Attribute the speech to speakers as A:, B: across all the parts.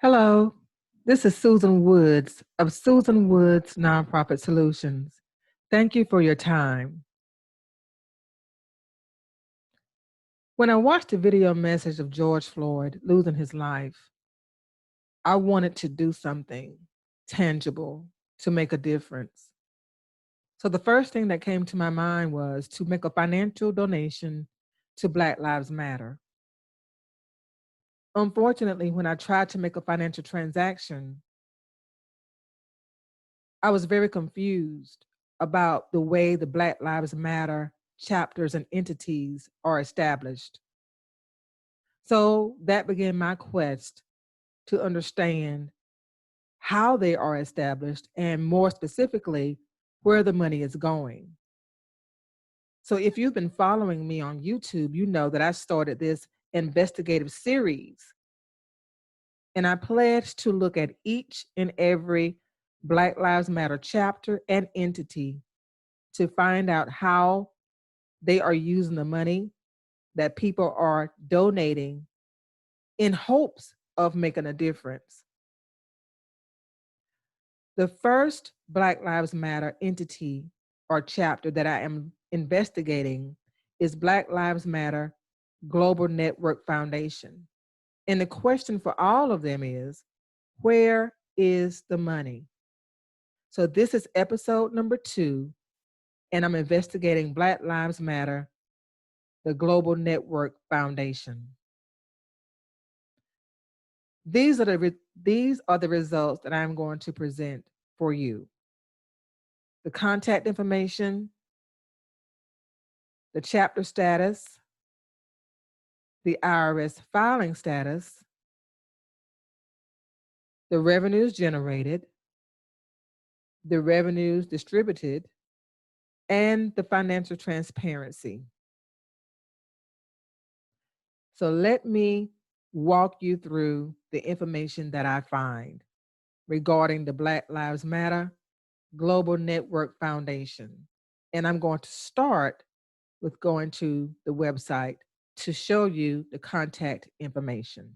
A: Hello, this is Susan Woods of Susan Woods Nonprofit Solutions. Thank you for your time. When I watched the video message of George Floyd losing his life, I wanted to do something tangible to make a difference. So the first thing that came to my mind was to make a financial donation to Black Lives Matter. Unfortunately, when I tried to make a financial transaction, I was very confused about the way the Black Lives Matter chapters and entities are established. So that began my quest to understand how they are established and more specifically, where the money is going. So if you've been following me on YouTube, you know that I started this investigative series, and I pledged to look at each and every Black Lives Matter chapter and entity to find out how they are using the money that people are donating in hopes of making a difference. The first Black Lives Matter entity or chapter that I am investigating is Black Lives Matter Global Network Foundation. And the question for all of them is, where is the money? So this is episode number 2, and I'm investigating Black Lives Matter, the Global Network Foundation. These are the results that I'm going to present for you. The contact information, the chapter status, the IRS filing status, the revenues generated, the revenues distributed, and the financial transparency. So let me walk you through the information that I find regarding the Black Lives Matter Global Network Foundation. And I'm going to start with going to the website to show you the contact information.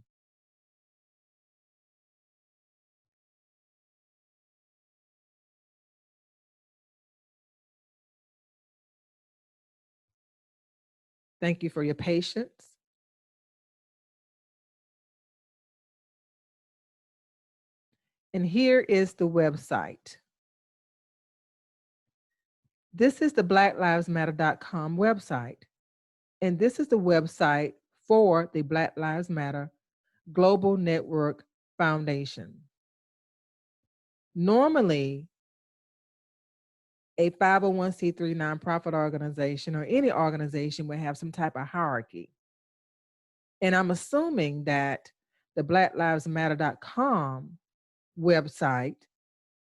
A: Thank you for your patience. And here is the website. This is the blacklivesmatter.com website. And this is the website for the Black Lives Matter Global Network Foundation. Normally, a 501c3 nonprofit organization or any organization would have some type of hierarchy. And I'm assuming that the blacklivesmatter.com website,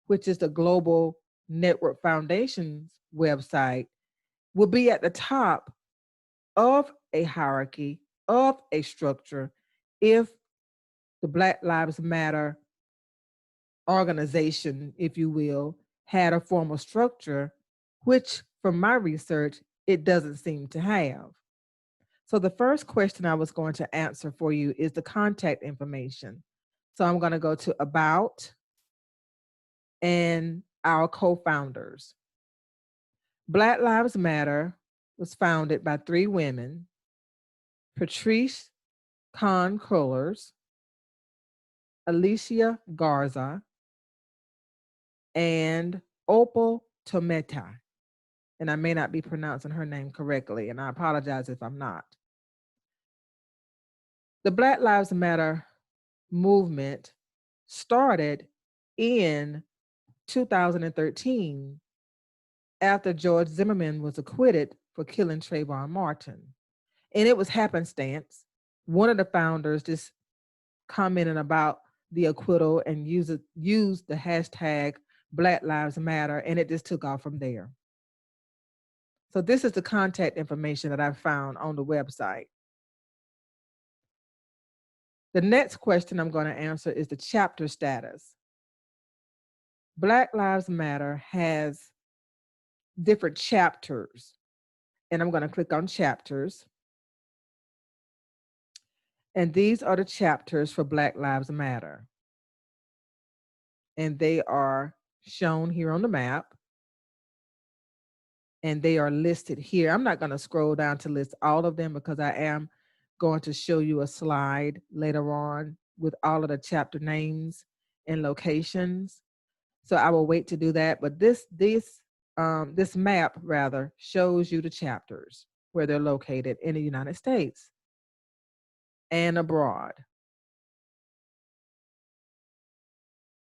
A: which is the Global Network Foundation's website, will be at the top of a hierarchy, of a structure, if the Black Lives Matter organization, if you will, had a formal structure, which from my research, it doesn't seem to have. So the first question I was going to answer for you is the contact information. So I'm going to go to About and our co-founders. Black Lives Matter was founded by 3 women, Patrice Kahn Krullers, Alicia Garza, and Opal Tometa. And I may not be pronouncing her name correctly, and I apologize if I'm not. The Black Lives Matter movement started in 2013 after George Zimmerman was acquitted for killing Trayvon Martin. And it was happenstance. One of the founders just commented about the acquittal and used the hashtag Black Lives Matter, and it just took off from there. So this is the contact information that I found on the website. The next question I'm going to answer is the chapter status. Black Lives Matter has different chapters, and I'm going to click on chapters. And these are the chapters for Black Lives Matter. and they are shown here on the map, and they are listed here. I'm not going to scroll down to list all of them because I am going to show you a slide later on with all of the chapter names and locations. So I will wait to do that. But this map rather shows you the chapters where they're located in the United States and abroad.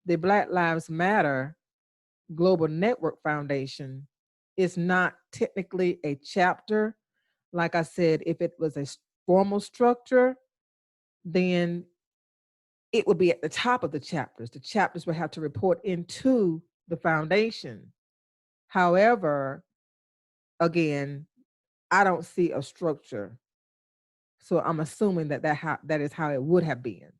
A: The Black Lives Matter Global Network Foundation is not technically a chapter. Like I said, if it was a formal structure, then it would be at the top of the chapters. The chapters would have to report into the foundation. However, again, I don't see a structure. So I'm assuming that is how it would have been.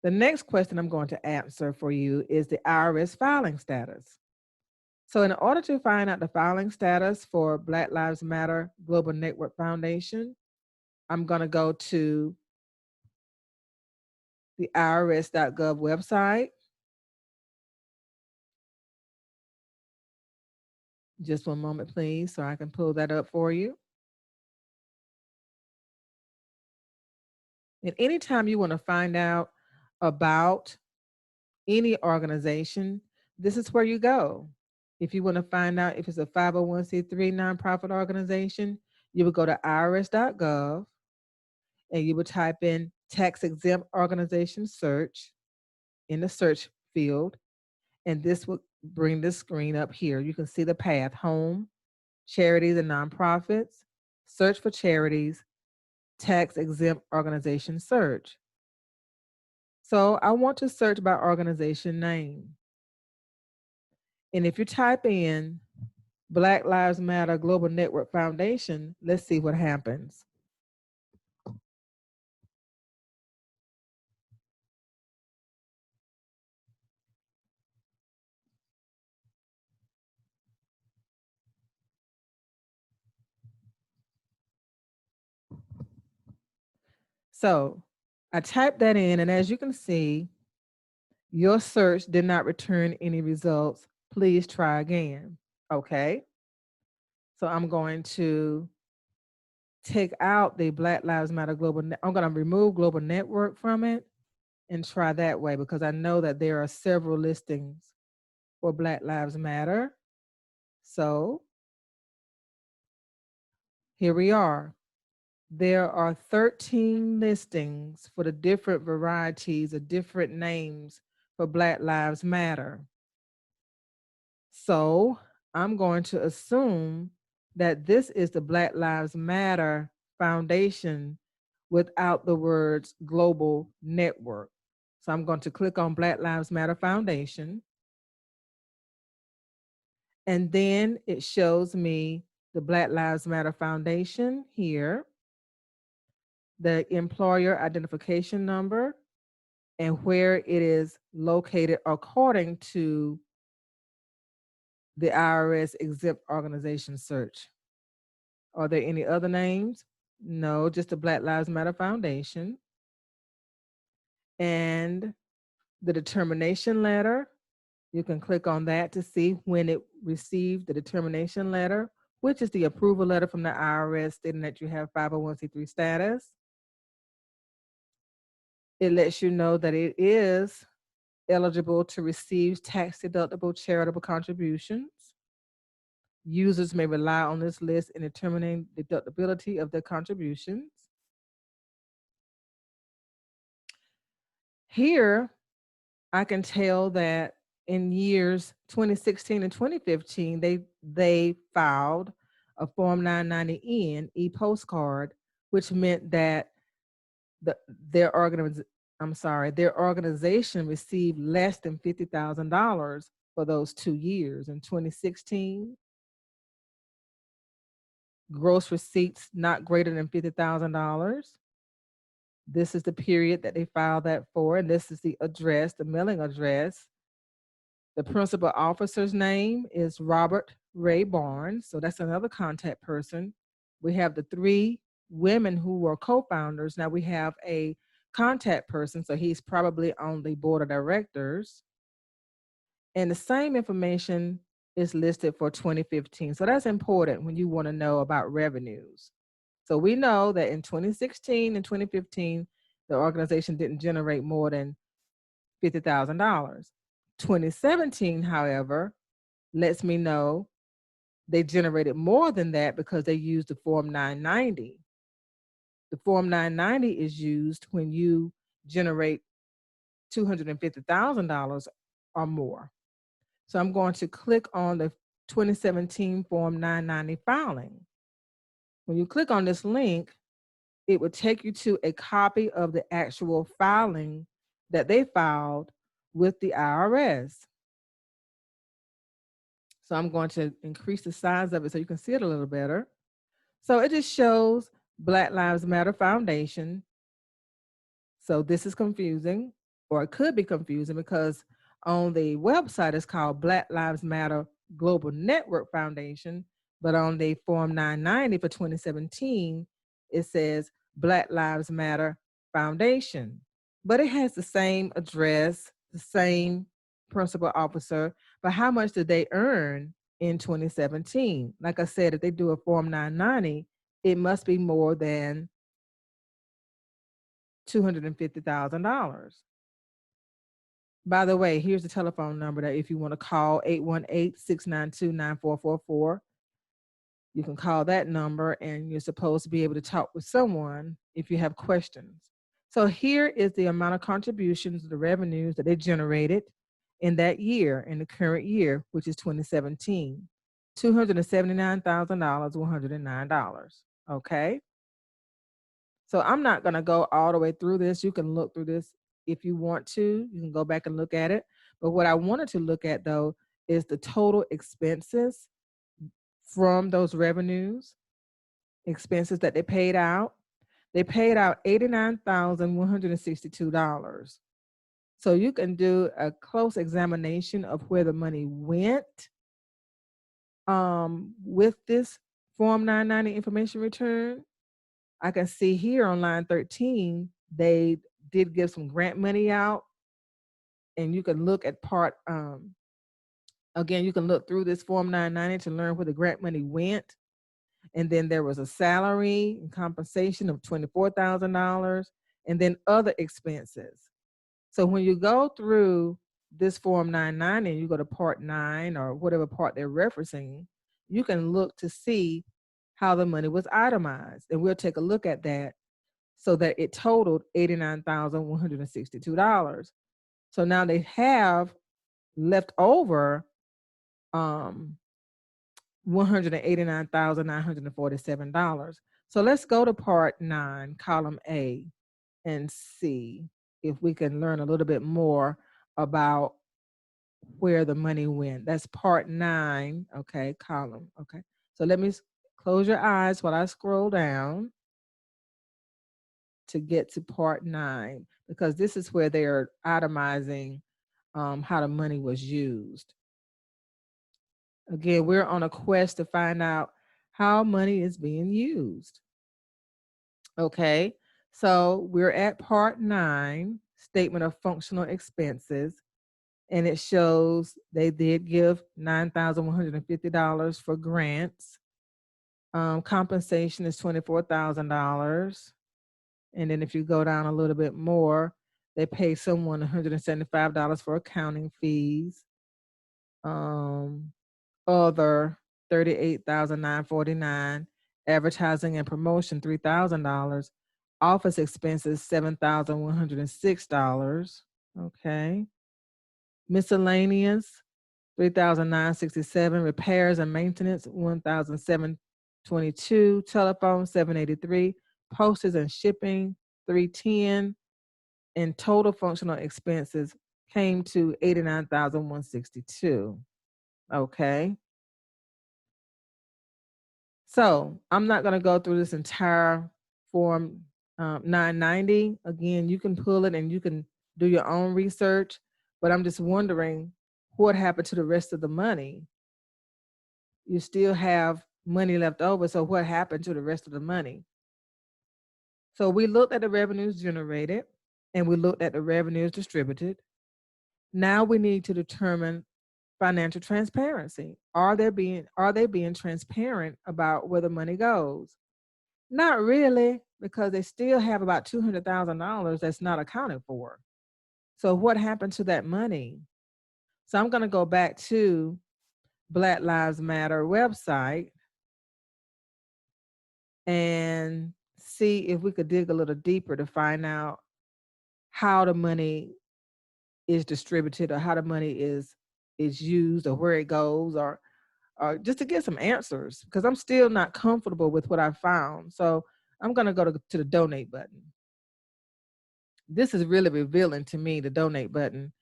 A: The next question I'm going to answer for you is the IRS filing status. So in order to find out the filing status for Black Lives Matter Global Network Foundation, I'm going to go to the irs.gov website. Just one moment, please, so I can pull that up for you. And anytime you want to find out about any organization, this is where you go. If you want to find out if it's a 501c3 nonprofit organization, you would go to irs.gov and you would type in tax exempt organization search in the search field. And this will bring the screen up here. You can see the path: home, charities and nonprofits, search for charities, tax exempt organization search. So I want to search by organization name. And if you type in Black Lives Matter Global Network Foundation, let's see what happens. So I typed that in, and as you can see, your search did not return any results. Please try again. Okay. So I'm going to take out the Black Lives Matter I'm going to remove Global Network from it and try that way, because I know that there are several listings for Black Lives Matter. So here we are. There are 13 listings for the different varieties of different names for Black Lives Matter. So I'm going to assume that this is the Black Lives Matter Foundation without the words Global Network. So I'm going to click on Black Lives Matter Foundation. And then it shows me the Black Lives Matter Foundation here, the employer identification number, and where it is located according to the IRS exempt organization search. Are there any other names? No, just the Black Lives Matter Foundation. And the determination letter, you can click on that to see when it received the determination letter, which is the approval letter from the IRS stating that you have 501c3 status. It lets you know that it is eligible to receive tax-deductible charitable contributions. Users may rely on this list in determining deductibility of their contributions. Here, I can tell that in years 2016 and 2015, they filed a Form 990N e-postcard, which meant that their organization received less than $50,000 for those 2 years. In 2016, gross receipts not greater than $50,000. This is the period that they filed that for, and this is the address, the mailing address. The principal officer's name is Robert Ray Barnes, so that's another contact person. We have the 3 women who were co-founders. Now we have a contact person, so he's probably on the board of directors. And the same information is listed for 2015. So that's important when you want to know about revenues. So we know that in 2016 and 2015, the organization didn't generate more than $50,000. 2017, however, lets me know they generated more than that because they used the Form 990. The Form 990 is used when you generate $250,000 or more. So I'm going to click on the 2017 Form 990 filing. When you click on this link, it would take you to a copy of the actual filing that they filed with the IRS. So I'm going to increase the size of it so you can see it a little better. So it just shows Black Lives Matter Foundation. So this is confusing, or it could be confusing, because on the website it's called Black Lives Matter Global Network Foundation, but on the Form 990 for 2017, it says Black Lives Matter Foundation. But it has the same address, the same principal officer, but how much did they earn in 2017? Like I said, if they do a Form 990, it must be more than $250,000. By the way, here's the telephone number that if you want to call, 818-692-9444. You can call that number and you're supposed to be able to talk with someone if you have questions. So here is the amount of contributions, the revenues that they generated in that year, in the current year, which is 2017. $279,109. Okay. So I'm not going to go all the way through this. You can look through this if you want to. You can go back and look at it. But what I wanted to look at, though, is the total expenses from those revenues, expenses that they paid out. They paid out $89,162. So you can do a close examination of where the money went with this Form 990 information return. I can see here on line 13, they did give some grant money out, and you can look at part, again, you can look through this Form 990 to learn where the grant money went. And then there was a salary and compensation of $24,000, and then other expenses. So when you go through this Form 990 and you go to Part 9 or whatever part they're referencing, you can look to see how the money was itemized. And we'll take a look at that, so that it totaled $89,162. So now they have left over $189,947. So let's go to Part 9, Column A, and see if we can learn a little bit more about where the money went. That's Part 9, okay, column, okay. So let me close your eyes while I scroll down to get to Part 9, because this is where they are itemizing how the money was used. Again, we're on a quest to find out how money is being used. Okay, so we're at Part 9, Statement of Functional Expenses, and it shows they did give $9,150 for grants. Compensation is $24,000. And then if you go down a little bit more, they pay someone $175 for accounting fees. Other $38,949. Advertising and promotion $3,000. Office expenses $7,106. Okay. Miscellaneous $3,967. Repairs and maintenance $1,722. Telephone $783. Postage and shipping $310. And total functional expenses came to $89,162. Okay. So I'm not going to go through this entire Form 990. Again, you can pull it and you can do your own research, but I'm just wondering what happened to the rest of the money. You still have money left over, so what happened to the rest of the money? So we looked at the revenues generated. and we looked at the revenues distributed. Now we need to determine financial transparency. Are they being transparent about where the money goes? Not really, because they still have about $200,000 that's not accounted for. So what happened to that money? So I'm going to go back to Black Lives Matter website and see if we could dig a little deeper to find out how the money is distributed, or how the money is used, or where it goes, or just to get some answers, because I'm still not comfortable with what I found. So I'm going to go to the donate button. This is really revealing to me, the donate button.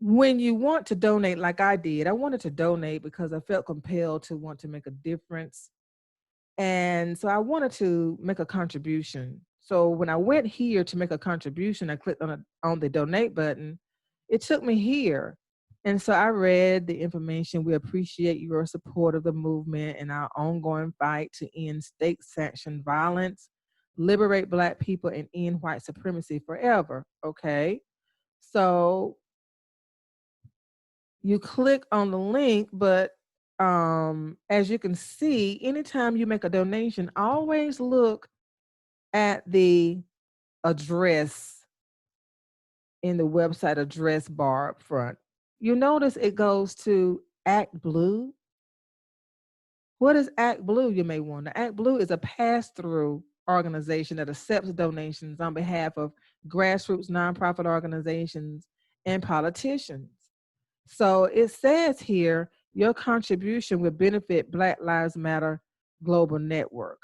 A: When you want to donate, like I did, I wanted to donate because I felt compelled to want to make a difference. And so I wanted to make a contribution. So when I went here to make a contribution, I clicked on the donate button. It took me here. And so I read the information. We appreciate your support of the movement and our ongoing fight to end state-sanctioned violence, liberate Black people, and end white supremacy forever. Okay. So you click on the link, but as you can see, anytime you make a donation, always look at the address in the website address bar up front. You notice it goes to Act Blue. What is Act Blue, you may wonder? Act Blue is a pass-through organization that accepts donations on behalf of grassroots nonprofit organizations and politicians. So it says here, your contribution will benefit Black Lives Matter Global Network,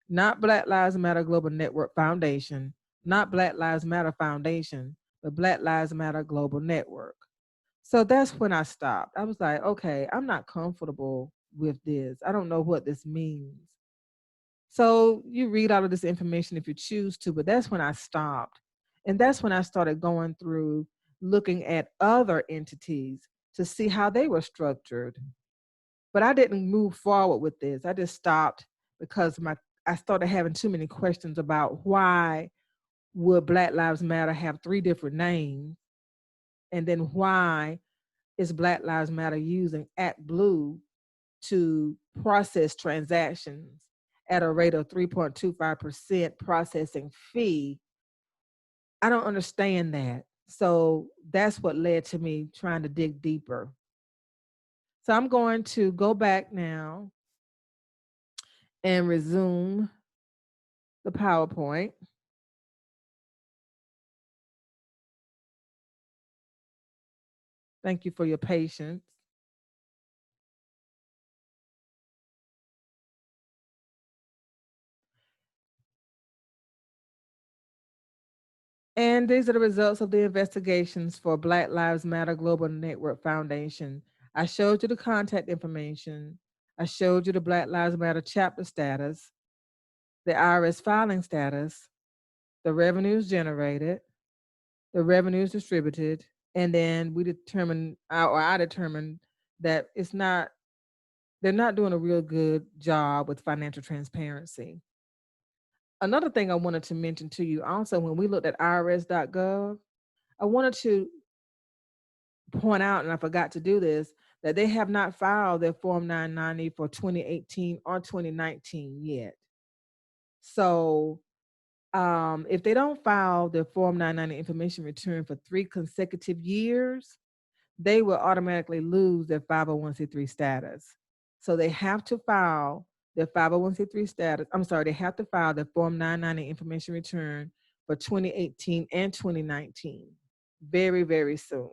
A: not Black Lives Matter Global Network Foundation, not Black Lives Matter Foundation, but Black Lives Matter Global Network. So that's when I stopped. I was like, okay, I'm not comfortable with this. I don't know what this means. So you read all of this information if you choose to, but that's when I stopped. And that's when I started going through looking at other entities to see how they were structured. But I didn't move forward with this. I just stopped because I started having too many questions about why would Black Lives Matter have 3 different names? And then why is Black Lives Matter using Act Blue to process transactions at a rate of 3.25% processing fee? I don't understand that. So that's what led to me trying to dig deeper. So I'm going to go back now and resume the PowerPoint. Thank you for your patience. And these are the results of the investigations for Black Lives Matter Global Network Foundation. I showed you the contact information. I showed you the Black Lives Matter chapter status, the IRS filing status, the revenues generated, the revenues distributed, and then we determined, or I determined, that they're not doing a real good job with financial transparency. Another thing I wanted to mention to you also, when we looked at irs.gov, I wanted to point out, and I forgot to do this, that they have not filed their Form 990 for 2018 or 2019 yet. So if they don't file their Form 990 information return for 3 consecutive years, they will automatically lose their 501c3 status. So they have to file their 501c3 status. They have to file their Form 990 information return for 2018 and 2019 very, very soon.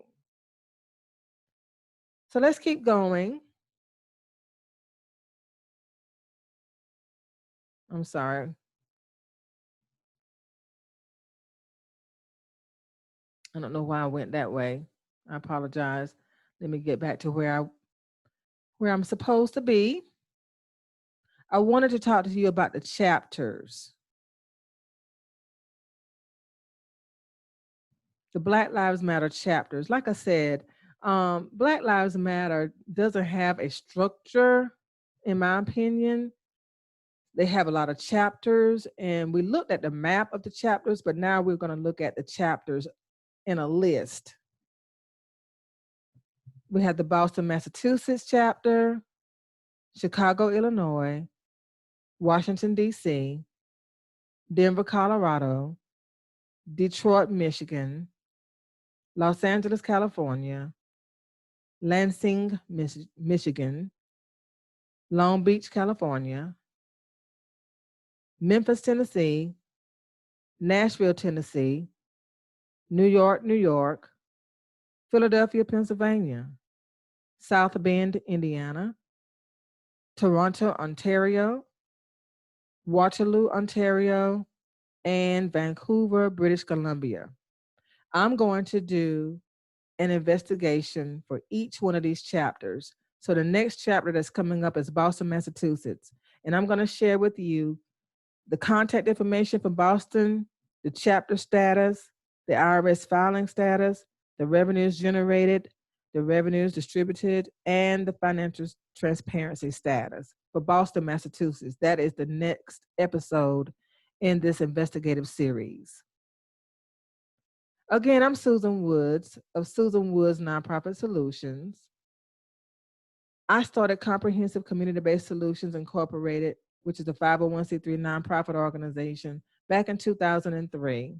A: So let's keep going. I'm sorry. I don't know why I went that way. I apologize. Let me get back to where I'm supposed to be. I wanted to talk to you about the chapters. The Black Lives Matter chapters. Like I said, Black Lives Matter doesn't have a structure, in my opinion. They have a lot of chapters, and we looked at the map of the chapters, but now we're going to look at the chapters in a list. We have the Boston, Massachusetts chapter, Chicago, Illinois, Washington, D.C., Denver, Colorado, Detroit, Michigan, Los Angeles, California, Lansing, Michigan, Long Beach, California, Memphis, Tennessee, Nashville, Tennessee, New York, New York, Philadelphia, Pennsylvania, South Bend, Indiana, Toronto, Ontario, Waterloo, Ontario, and Vancouver, British Columbia. I'm going to do an investigation for each one of these chapters. So the next chapter that's coming up is Boston, Massachusetts. And I'm going to share with you the contact information for Boston, the chapter status, the IRS filing status, the revenues generated, the revenues distributed, and the financial transparency status for Boston, Massachusetts. That is the next episode in this investigative series. Again, I'm Susan Woods of Susan Woods Nonprofit Solutions. I started Comprehensive Community-Based Solutions Incorporated, which is a 501c3 nonprofit organization, back in 2003.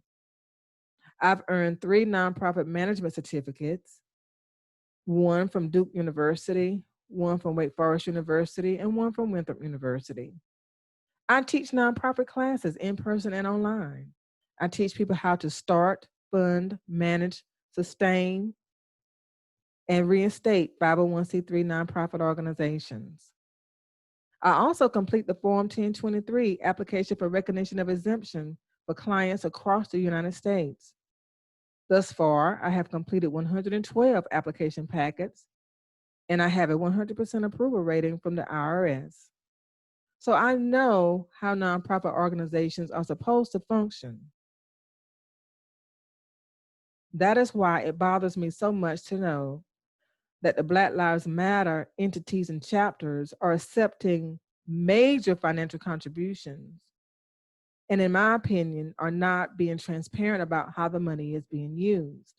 A: I've earned 3 nonprofit management certificates, one from Duke University, one from Wake Forest University, and one from Winthrop University. I teach nonprofit classes in person and online. I teach people how to start, fund, manage, sustain, and reinstate 501c3 nonprofit organizations. I also complete the Form 1023 application for recognition of exemption for clients across the United States. Thus far, I have completed 112 application packets, and I have a 100% approval rating from the IRS. So I know how nonprofit organizations are supposed to function. That is why it bothers me so much to know that the Black Lives Matter entities and chapters are accepting major financial contributions, and in my opinion, are not being transparent about how the money is being used.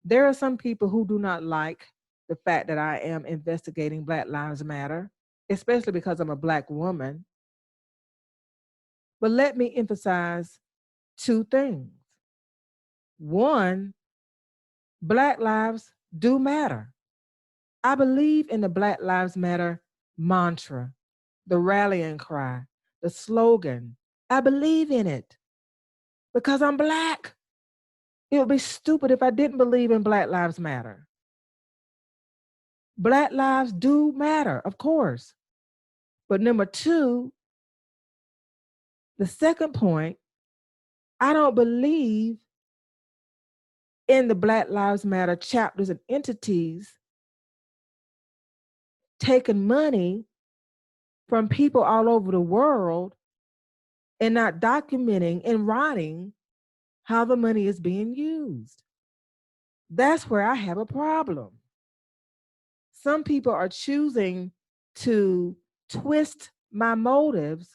A: There are some people who do not like the fact that I am investigating Black Lives Matter, especially because I'm a Black woman. But let me emphasize 2 things. One, Black lives do matter. I believe in the Black Lives Matter mantra, the rallying cry, the slogan. I believe in it because I'm Black. It would be stupid if I didn't believe in Black Lives Matter. Black lives do matter, of course. But number 2, the second point, I don't believe in the Black Lives Matter chapters and entities taking money from people all over the world and not documenting and writing how the money is being used. That's where I have a problem. Some people are choosing to twist my motives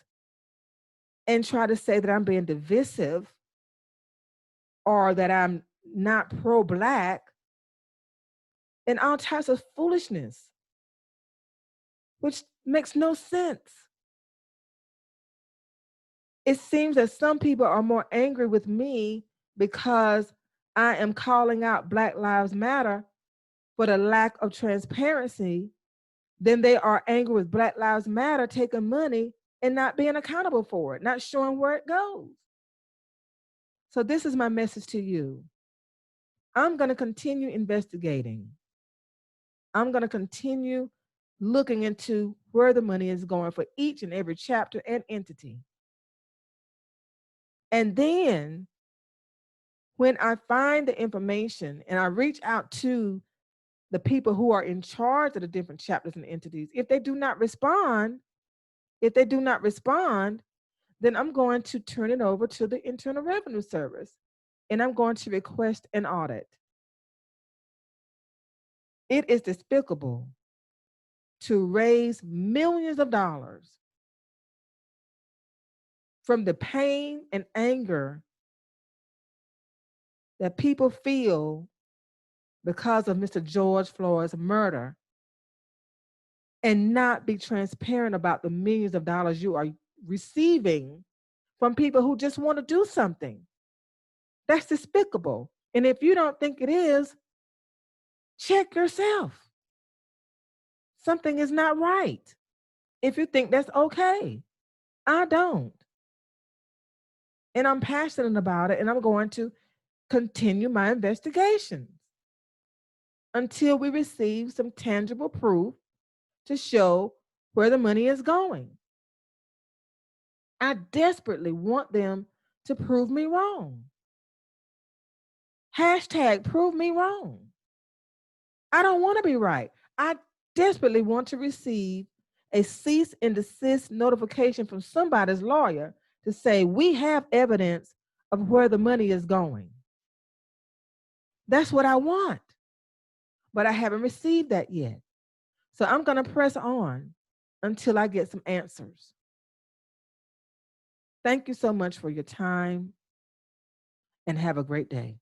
A: and try to say that I'm being divisive or that I'm not pro-Black and all types of foolishness, which makes no sense. It seems that some people are more angry with me because I am calling out Black Lives Matter for the lack of transparency than they are angry with Black Lives Matter taking money and not being accountable for it, not showing where it goes. So this is my message to you. I'm going to continue investigating. I'm going to continue looking into where the money is going for each and every chapter and entity. And then when I find the information and I reach out to the people who are in charge of the different chapters and entities, if they do not respond, then I'm going to turn it over to the Internal Revenue Service and I'm going to request an audit. It is despicable to raise millions of dollars from the pain and anger that people feel because of Mr. George Floyd's murder, and not be transparent about the millions of dollars you are receiving from people who just want to do something. That's despicable. And if you don't think it is, check yourself. Something is not right. If you think that's okay, I don't. And I'm passionate about it, and I'm going to continue my investigations until we receive some tangible proof to show where the money is going. I desperately want them to prove me wrong. Hashtag prove me wrong. I don't want to be right. I desperately want to receive a cease and desist notification from somebody's lawyer to say we have evidence of where the money is going. That's what I want. But I haven't received that yet. So I'm going to press on until I get some answers. Thank you so much for your time, and have a great day.